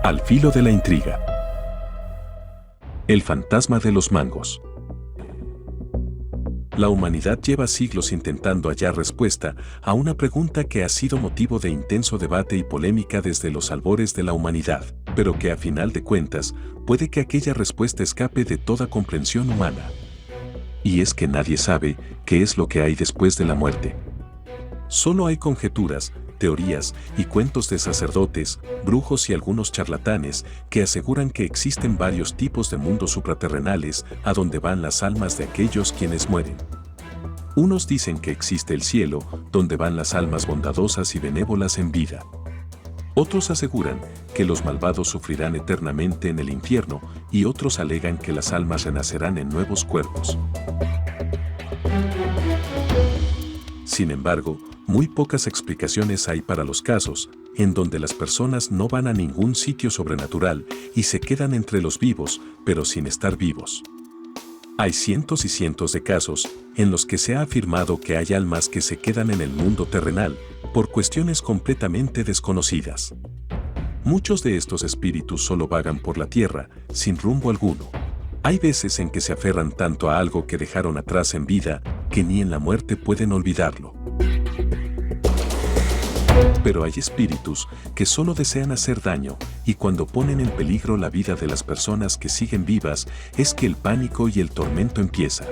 Al filo de la intriga. El fantasma de los mangos. La humanidad lleva siglos intentando hallar respuesta a una pregunta que ha sido motivo de intenso debate y polémica desde los albores de la humanidad, pero que a final de cuentas puede que aquella respuesta escape de toda comprensión humana. Y es que nadie sabe qué es lo que hay después de la muerte. Solo hay conjeturas, teorías y cuentos de sacerdotes, brujos y algunos charlatanes que aseguran que existen varios tipos de mundos supraterrenales a donde van las almas de aquellos quienes mueren. Unos dicen que existe el cielo, donde van las almas bondadosas y benévolas en vida. Otros aseguran que los malvados sufrirán eternamente en el infierno y otros alegan que las almas renacerán en nuevos cuerpos. Sin embargo, muy pocas explicaciones hay para los casos en donde las personas no van a ningún sitio sobrenatural y se quedan entre los vivos, pero sin estar vivos. Hay cientos y cientos de casos en los que se ha afirmado que hay almas que se quedan en el mundo terrenal por cuestiones completamente desconocidas. Muchos de estos espíritus solo vagan por la tierra, sin rumbo alguno. Hay veces en que se aferran tanto a algo que dejaron atrás en vida, que ni en la muerte pueden olvidarlo. Pero hay espíritus que solo desean hacer daño, y cuando ponen en peligro la vida de las personas que siguen vivas, es que el pánico y el tormento empieza.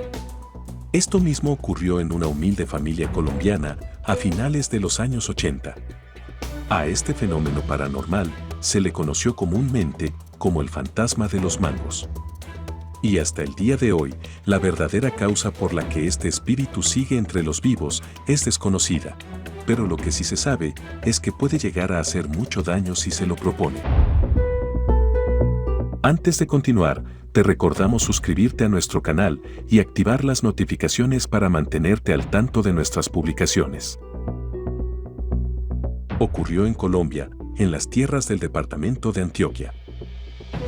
Esto mismo ocurrió en una humilde familia colombiana a finales de los años 80. A este fenómeno paranormal se le conoció comúnmente como el fantasma de los mangos. Y hasta el día de hoy, la verdadera causa por la que este espíritu sigue entre los vivos es desconocida. Pero lo que sí se sabe es que puede llegar a hacer mucho daño si se lo propone. Antes de continuar, te recordamos suscribirte a nuestro canal y activar las notificaciones para mantenerte al tanto de nuestras publicaciones. Ocurrió en Colombia, en las tierras del departamento de Antioquia.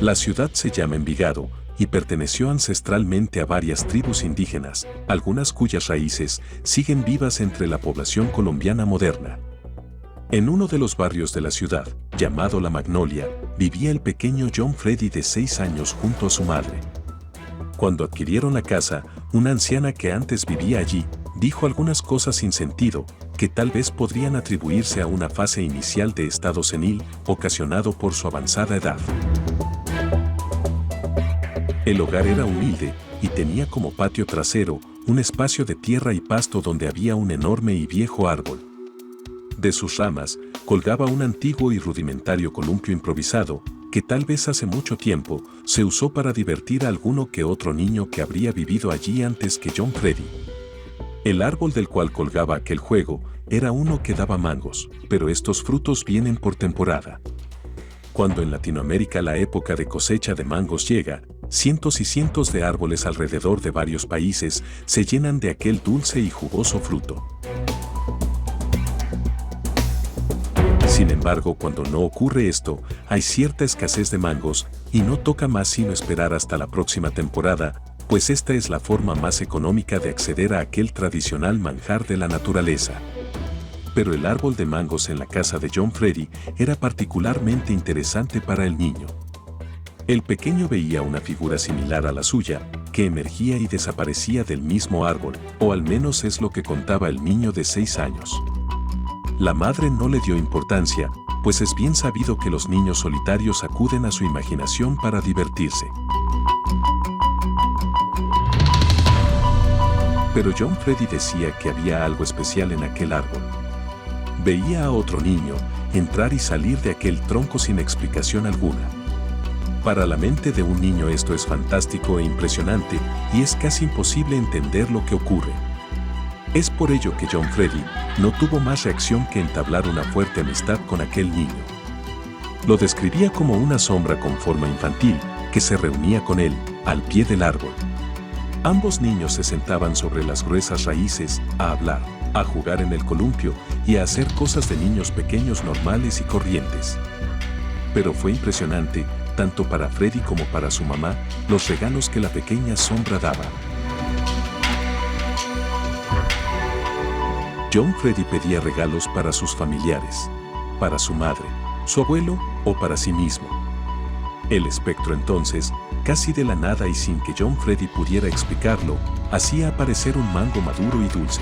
La ciudad se llama Envigado y perteneció ancestralmente a varias tribus indígenas, algunas cuyas raíces siguen vivas entre la población colombiana moderna. En uno de los barrios de la ciudad, llamado La Magnolia, vivía el pequeño John Freddy de 6 años junto a su madre. Cuando adquirieron la casa, una anciana que antes vivía allí, dijo algunas cosas sin sentido, que tal vez podrían atribuirse a una fase inicial de estado senil, ocasionado por su avanzada edad. El hogar era humilde y tenía como patio trasero un espacio de tierra y pasto donde había un enorme y viejo árbol. De sus ramas colgaba un antiguo y rudimentario columpio improvisado que tal vez hace mucho tiempo se usó para divertir a alguno que otro niño que habría vivido allí antes que John Freddy. El árbol del cual colgaba aquel juego era uno que daba mangos, pero estos frutos vienen por temporada. Cuando en Latinoamérica la época de cosecha de mangos llega, cientos y cientos de árboles alrededor de varios países se llenan de aquel dulce y jugoso fruto. Sin embargo, cuando no ocurre esto, hay cierta escasez de mangos y no toca más sino esperar hasta la próxima temporada, pues esta es la forma más económica de acceder a aquel tradicional manjar de la naturaleza. Pero el árbol de mangos en la casa de John Freddy era particularmente interesante para el niño. El pequeño veía una figura similar a la suya, que emergía y desaparecía del mismo árbol, o al menos es lo que contaba el niño de 6 años. La madre no le dio importancia, pues es bien sabido que los niños solitarios acuden a su imaginación para divertirse. Pero John Freddy decía que había algo especial en aquel árbol. Veía a otro niño entrar y salir de aquel tronco sin explicación alguna. Para la mente de un niño esto es fantástico e impresionante y es casi imposible entender lo que ocurre. Es por ello que John Freddy no tuvo más reacción que entablar una fuerte amistad con aquel niño. Lo describía como una sombra con forma infantil que se reunía con él al pie del árbol. Ambos niños se sentaban sobre las gruesas raíces a hablar, a jugar en el columpio y a hacer cosas de niños pequeños normales y corrientes. Pero fue impresionante, tanto para Freddy como para su mamá, los regalos que la pequeña sombra daba. John Freddy pedía regalos para sus familiares, para su madre, su abuelo o para sí mismo. El espectro entonces, casi de la nada y sin que John Freddy pudiera explicarlo, hacía aparecer un mango maduro y dulce.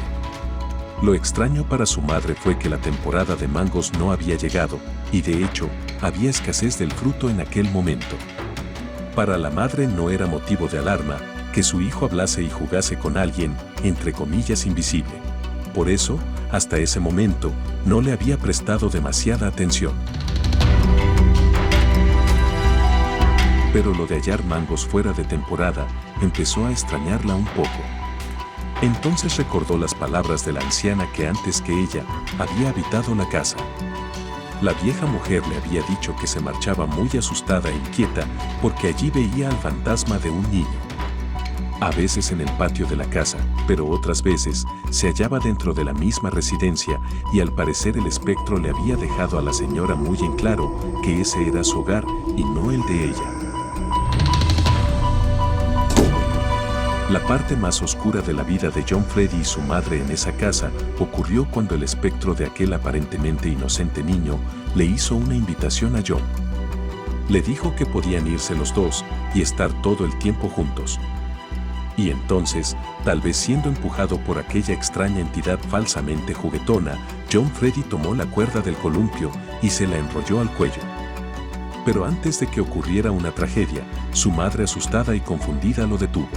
Lo extraño para su madre fue que la temporada de mangos no había llegado, y de hecho, había escasez del fruto en aquel momento. Para la madre no era motivo de alarma que su hijo hablase y jugase con alguien, entre comillas, invisible. Por eso, hasta ese momento, no le había prestado demasiada atención. Pero lo de hallar mangos fuera de temporada empezó a extrañarla un poco. Entonces recordó las palabras de la anciana que antes que ella había habitado la casa. La vieja mujer le había dicho que se marchaba muy asustada e inquieta porque allí veía al fantasma de un niño. A veces en el patio de la casa, pero otras veces se hallaba dentro de la misma residencia y al parecer el espectro le había dejado a la señora muy en claro que ese era su hogar y no el de ella. La parte más oscura de la vida de John Freddy y su madre en esa casa ocurrió cuando el espectro de aquel aparentemente inocente niño le hizo una invitación a John. Le dijo que podían irse los dos y estar todo el tiempo juntos. Y entonces, tal vez siendo empujado por aquella extraña entidad falsamente juguetona, John Freddy tomó la cuerda del columpio y se la enrolló al cuello. Pero antes de que ocurriera una tragedia, su madre asustada y confundida lo detuvo.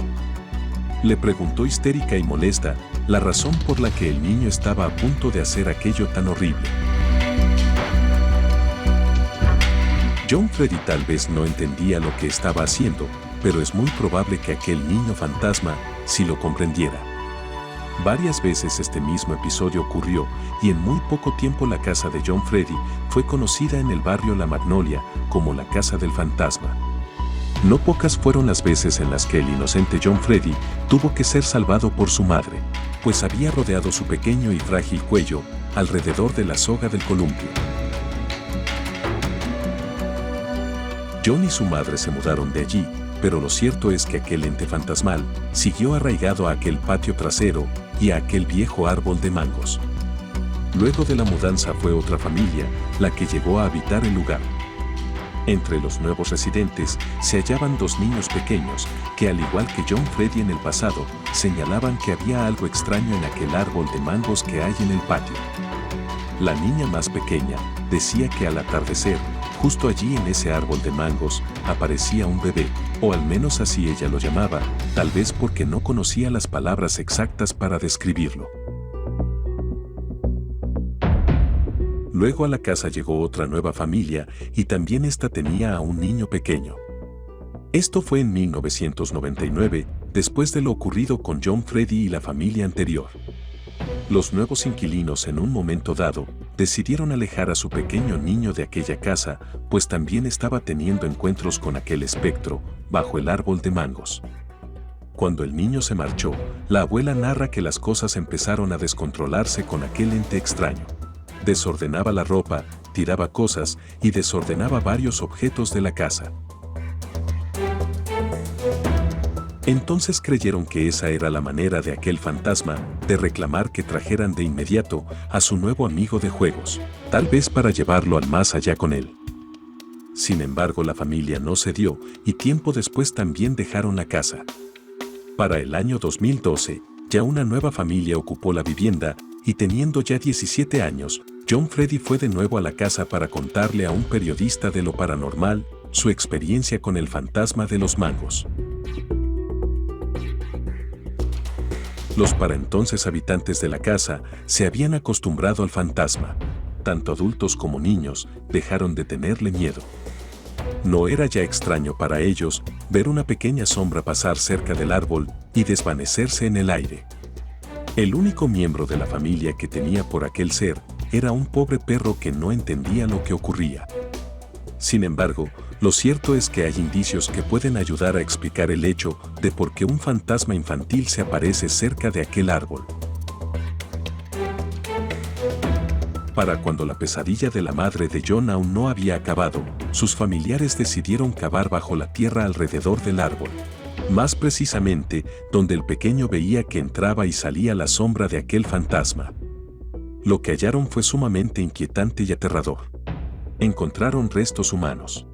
Le preguntó histérica y molesta la razón por la que el niño estaba a punto de hacer aquello tan horrible. John Freddy tal vez no entendía lo que estaba haciendo, pero es muy probable que aquel niño fantasma sí lo comprendiera. Varias veces este mismo episodio ocurrió y en muy poco tiempo la casa de John Freddy fue conocida en el barrio La Magnolia como la Casa del Fantasma. No pocas fueron las veces en las que el inocente John Freddy tuvo que ser salvado por su madre, pues había rodeado su pequeño y frágil cuello alrededor de la soga del columpio. John y su madre se mudaron de allí, pero lo cierto es que aquel ente fantasmal siguió arraigado a aquel patio trasero y a aquel viejo árbol de mangos. Luego de la mudanza fue otra familia la que llegó a habitar el lugar. Entre los nuevos residentes se hallaban dos niños pequeños que, al igual que John Freddy en el pasado, señalaban que había algo extraño en aquel árbol de mangos que hay en el patio. La niña más pequeña decía que al atardecer, justo allí en ese árbol de mangos, aparecía un bebé, o al menos así ella lo llamaba, tal vez porque no conocía las palabras exactas para describirlo. Luego a la casa llegó otra nueva familia y también esta tenía a un niño pequeño. Esto fue en 1999, después de lo ocurrido con John Freddy y la familia anterior. Los nuevos inquilinos en un momento dado decidieron alejar a su pequeño niño de aquella casa, pues también estaba teniendo encuentros con aquel espectro bajo el árbol de mangos. Cuando el niño se marchó, la abuela narra que las cosas empezaron a descontrolarse con aquel ente extraño. Desordenaba la ropa, tiraba cosas y desordenaba varios objetos de la casa. Entonces creyeron que esa era la manera de aquel fantasma de reclamar que trajeran de inmediato a su nuevo amigo de juegos, tal vez para llevarlo al más allá con él. Sin embargo, la familia no cedió y tiempo después también dejaron la casa. Para el año 2012, ya una nueva familia ocupó la vivienda y teniendo ya 17 años, John Freddy fue de nuevo a la casa para contarle a un periodista de lo paranormal su experiencia con el fantasma de los mangos. Los para entonces habitantes de la casa se habían acostumbrado al fantasma. Tanto adultos como niños dejaron de tenerle miedo. No era ya extraño para ellos ver una pequeña sombra pasar cerca del árbol y desvanecerse en el aire. El único miembro de la familia que tenía por aquel ser era un pobre perro que no entendía lo que ocurría. Sin embargo, lo cierto es que hay indicios que pueden ayudar a explicar el hecho de por qué un fantasma infantil se aparece cerca de aquel árbol. Para cuando la pesadilla de la madre de John aún no había acabado, sus familiares decidieron cavar bajo la tierra alrededor del árbol. Más precisamente, donde el pequeño veía que entraba y salía la sombra de aquel fantasma. Lo que hallaron fue sumamente inquietante y aterrador. Encontraron restos humanos.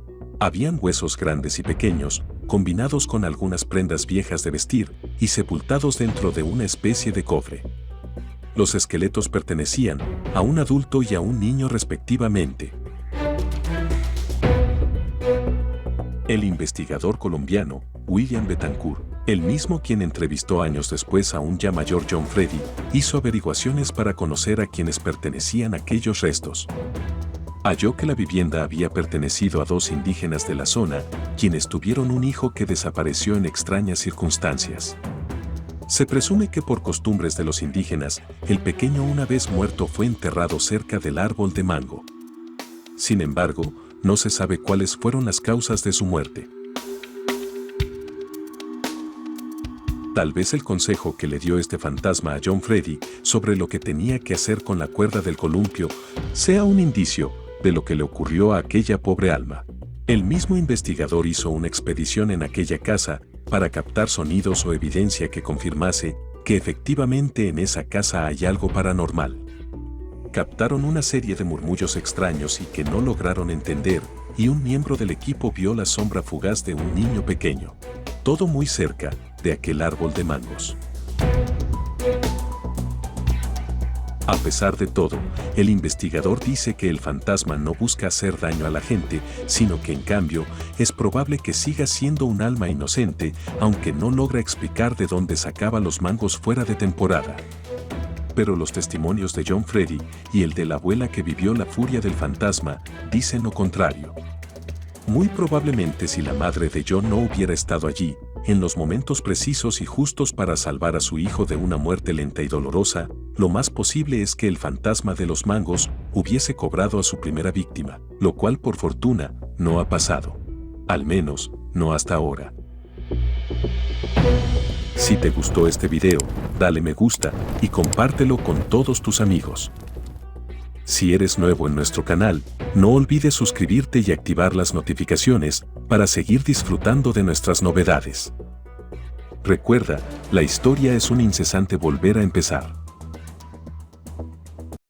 Habían huesos grandes y pequeños, combinados con algunas prendas viejas de vestir y sepultados dentro de una especie de cofre. Los esqueletos pertenecían a un adulto y a un niño respectivamente. El investigador colombiano, William Betancourt, el mismo quien entrevistó años después a un ya mayor John Freddy, hizo averiguaciones para conocer a quienes pertenecían aquellos restos. Halló que la vivienda había pertenecido a 2 indígenas de la zona, quienes tuvieron un hijo que desapareció en extrañas circunstancias. Se presume que por costumbres de los indígenas, el pequeño una vez muerto fue enterrado cerca del árbol de mango. Sin embargo, no se sabe cuáles fueron las causas de su muerte. Tal vez el consejo que le dio este fantasma a John Freddy sobre lo que tenía que hacer con la cuerda del columpio sea un indicio de lo que le ocurrió a aquella pobre alma. El mismo investigador hizo una expedición en aquella casa para captar sonidos o evidencia que confirmase que efectivamente en esa casa hay algo paranormal. Captaron una serie de murmullos extraños y que no lograron entender, y un miembro del equipo vio la sombra fugaz de un niño pequeño. Todo muy cerca de aquel árbol de mangos. A pesar de todo, el investigador dice que el fantasma no busca hacer daño a la gente, sino que en cambio es probable que siga siendo un alma inocente, aunque no logra explicar de dónde sacaba los mangos fuera de temporada. Pero los testimonios de John Freddy y el de la abuela que vivió la furia del fantasma dicen lo contrario. Muy probablemente si la madre de John no hubiera estado allí, en los momentos precisos y justos para salvar a su hijo de una muerte lenta y dolorosa, lo más posible es que el fantasma de los mangos hubiese cobrado a su primera víctima, lo cual por fortuna no ha pasado. Al menos, no hasta ahora. Si te gustó este video, dale me gusta y compártelo con todos tus amigos. Si eres nuevo en nuestro canal, no olvides suscribirte y activar las notificaciones para seguir disfrutando de nuestras novedades. Recuerda, la historia es un incesante volver a empezar.